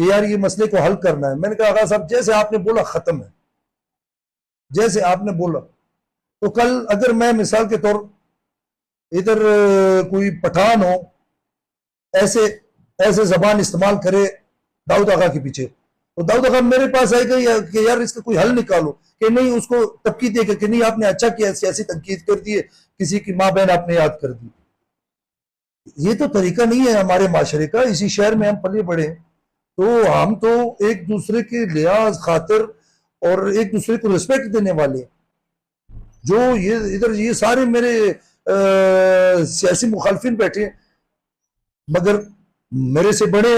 کہ یار یہ مسئلے کو حل کرنا ہے. میں نے کہا آغا صاحب جیسے آپ نے بولا ختم ہے, جیسے آپ نے بولا. تو کل اگر میں مثال کے طور ادھر کوئی پٹھان ہو ایسے زبان استعمال کرے داؤد آغا کے پیچھے, تو داؤد آغا میرے پاس آئے گا کہ یار اس کا کوئی حل نکالو, کہ نہیں اس کو تنقید دے کہ نہیں آپ نے اچھا کیا, سیاسی تنقید کر دی ہے, کسی کی ماں بہن آپ نے یاد کر دی. یہ تو طریقہ نہیں ہے ہمارے معاشرے کا. اسی شہر میں ہم پلے بڑے ہیں, تو ہم تو ایک دوسرے کے لحاظ خاطر اور ایک دوسرے کو ریسپیکٹ دینے والے. جو یہ ادھر یہ سارے میرے سیاسی مخالفین بیٹھے ہیں, مگر میرے سے بڑے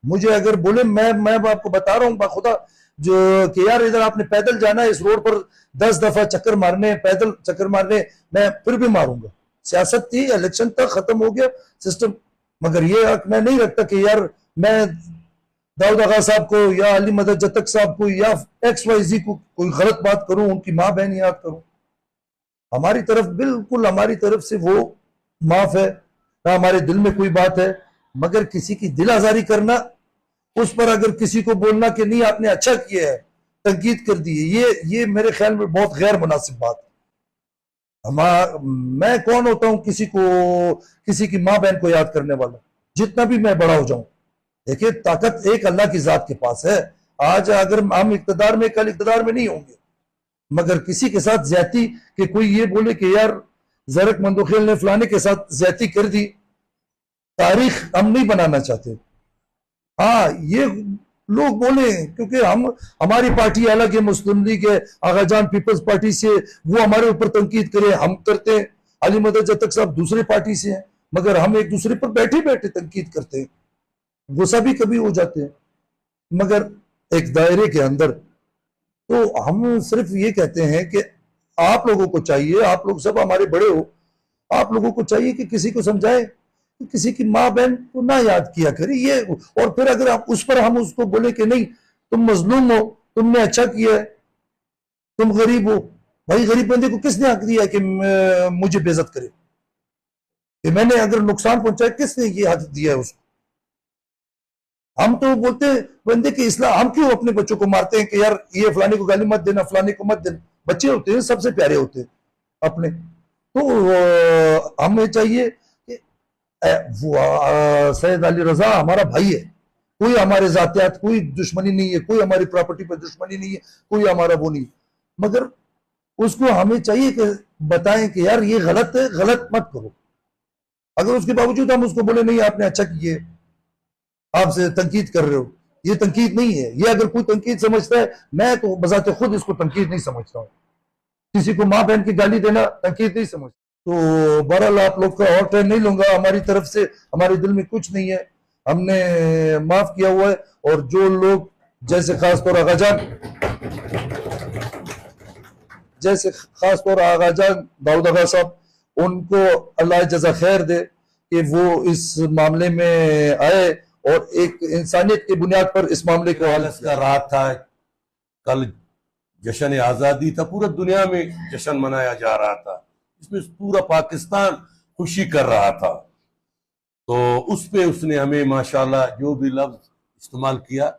مجھے اگر بولے, میں آپ کو بتا رہا ہوں باخدا جو کہ یار ادھر آپ نے پیدل جانا ہے, اس روڈ پر 10 دفعہ چکر مارنے, پیدل چکر مارنے, میں پھر بھی ماروں گا. سیاست تھی, الیکشن تک ختم ہو گیا سسٹم. مگر یہ حق میں نہیں رکھتا کہ یار میں داؤد آغا صاحب کو یا علی مدد جتک صاحب کو یا ایکس وائی زی کو کوئی غلط بات کروں, ان کی ماں بہن یاد کروں. ہماری طرف بالکل ہماری طرف سے وہ معاف ہے, نہ ہمارے دل میں کوئی بات ہے. مگر کسی کی دل آزاری کرنا, اس پر اگر کسی کو بولنا کہ نہیں آپ نے اچھا کیا ہے, تنقید کر دی ہے, یہ میرے خیال میں بہت غیر مناسب بات ہے. میں کون ہوتا ہوں کسی کی ماں بہن کو یاد کرنے والا, جتنا بھی میں بڑا ہو جاؤں. دیکھیں طاقت ایک اللہ کی ذات کے پاس ہے. آج اگر ہم اقتدار میں, کل اقتدار میں نہیں ہوں گے, مگر کسی کے ساتھ زیادتی کہ کوئی یہ بولے کہ یار زرق مندوخیل نے فلانے کے ساتھ زیادتی کر دی, تاریخ ہم نہیں بنانا چاہتے. ہاں یہ لوگ بولیں کیونکہ ہماری پارٹی الگ ہے, مسلم لیگ ہے, آغا جان پیپلز پارٹی سے, وہ ہمارے اوپر تنقید کرے, ہم کرتے ہیں. علی مدد جتک صاحب دوسرے پارٹی سے ہیں, مگر ہم ایک دوسرے پر بیٹھے تنقید کرتے ہیں, غصہ بھی کبھی ہو جاتے ہیں, مگر ایک دائرے کے اندر. تو ہم صرف یہ کہتے ہیں کہ آپ لوگوں کو چاہیے, آپ لوگ سب ہمارے بڑے ہو, آپ لوگوں کو چاہیے کہ کسی کو سمجھائے کہ کسی کی ماں بہن کو نہ یاد کیا کرے. یہ اور پھر اگر ہم اس کو بولے کہ نہیں تم مظلوم ہو, تم نے اچھا کیا ہے, تم غریب ہو, بھائی غریب بندے کو کس نے حق دیا کہ مجھے بے عزت کرے, کہ میں نے اگر نقصان پہنچایا کس نے یہ حق دیا ہے اس کو. ہم تو بولتے ہیں بندے کی اصلاح, ہم کیوں اپنے بچوں کو مارتے ہیں کہ یار یہ فلانے کو گالی مت دینا, فلانے کو مت دینا. بچے ہوتے ہیں سب سے پیارے ہوتے ہیں اپنے. تو ہمیں چاہیے کہ سید علی رضا ہمارا بھائی ہے, کوئی ہمارے ذاتیات کوئی دشمنی نہیں ہے, کوئی ہماری پراپرٹی پر دشمنی نہیں ہے, کوئی ہمارا وہ نہیں. مگر اس کو ہمیں چاہیے کہ بتائیں کہ یار یہ غلط ہے, غلط مت کرو. اگر اس کے باوجود ہم اس کو بولے نہیں آپ نے اچھا کیے, آپ سے تنقید کر رہے ہو, یہ تنقید نہیں ہے. یہ اگر کوئی تنقید سمجھتا ہے, میں تو بذات خود اس کو تنقید نہیں سمجھتا ہوں. کسی کو ماں بہن کی گالی دینا تنقید نہیں سمجھتا. تو بہرحال آپ لوگ کا اور ٹائم نہیں لوں گا. ہماری طرف سے ہمارے دل میں کچھ نہیں ہے, ہم نے معاف کیا ہوا ہے. اور جو لوگ جیسے خاص طور آغا جان داؤد آغا صاحب, ان کو اللہ جزا خیر دے کہ وہ اس معاملے میں آئے اور ایک انسانیت کی بنیاد پر اس معاملے کو حل کا رات تھا. کل جشن آزادی تھا, پورا دنیا میں جشن منایا جا رہا تھا, اس میں پورا پاکستان خوشی کر رہا تھا. تو اس پہ اس نے ہمیں ماشاءاللہ جو بھی لفظ استعمال کیا,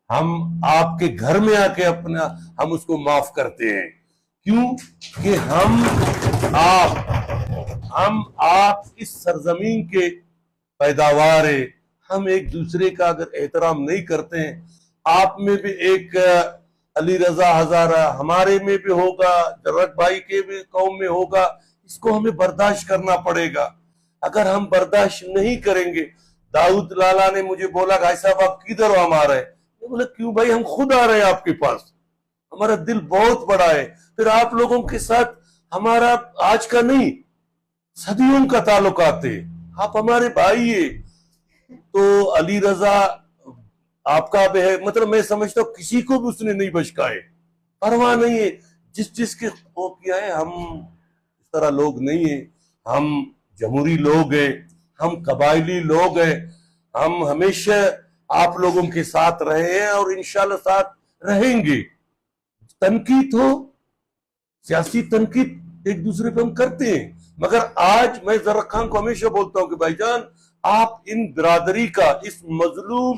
ہم آپ کے گھر میں آ کے ہم اس کو معاف کرتے ہیں. کیوں کہ ہم آپ اس سرزمین کے پیداوار ہے. ہم ایک دوسرے کا اگر احترام نہیں کرتے ہیں, آپ میں بھی ایک علی رضا ہزارہ, ہمارے میں بھی ہوگا, جرک بھائی کے بھی قوم میں ہوگا, اس کو ہمیں برداشت کرنا پڑے گا. اگر ہم برداشت نہیں کریں گے, داؤد لالا نے مجھے بولا بھائی صاحب آپ کدھر ہو ہمارے, میں بولا کیوں بھائی ہم خود آ رہے ہیں آپ کے پاس, ہمارا دل بہت بڑا ہے. پھر آپ لوگوں کے ساتھ ہمارا آج کا نہیں صدیوں کا تعلقات ہے, آپ ہمارے بھائی ہیں. تو علی رضا آپ کا بھی ہے, مطلب میں سمجھتا ہوں کسی کو بھی اس نے نہیں بچکائے, پرواہ نہیں ہے جس کے وہ کیا ہے. ہم اس طرح لوگ نہیں ہیں, ہم جمہوری لوگ ہیں, ہم قبائلی لوگ ہیں. ہم ہمیشہ آپ لوگوں کے ساتھ رہے ہیں اور انشاءاللہ ساتھ رہیں گے. تنقید ہو, سیاسی تنقید ایک دوسرے پہ ہم کرتے ہیں, مگر آج میں زرق خان کو ہمیشہ بولتا ہوں کہ بھائی جان آپ ان برادری کا, اس مظلوم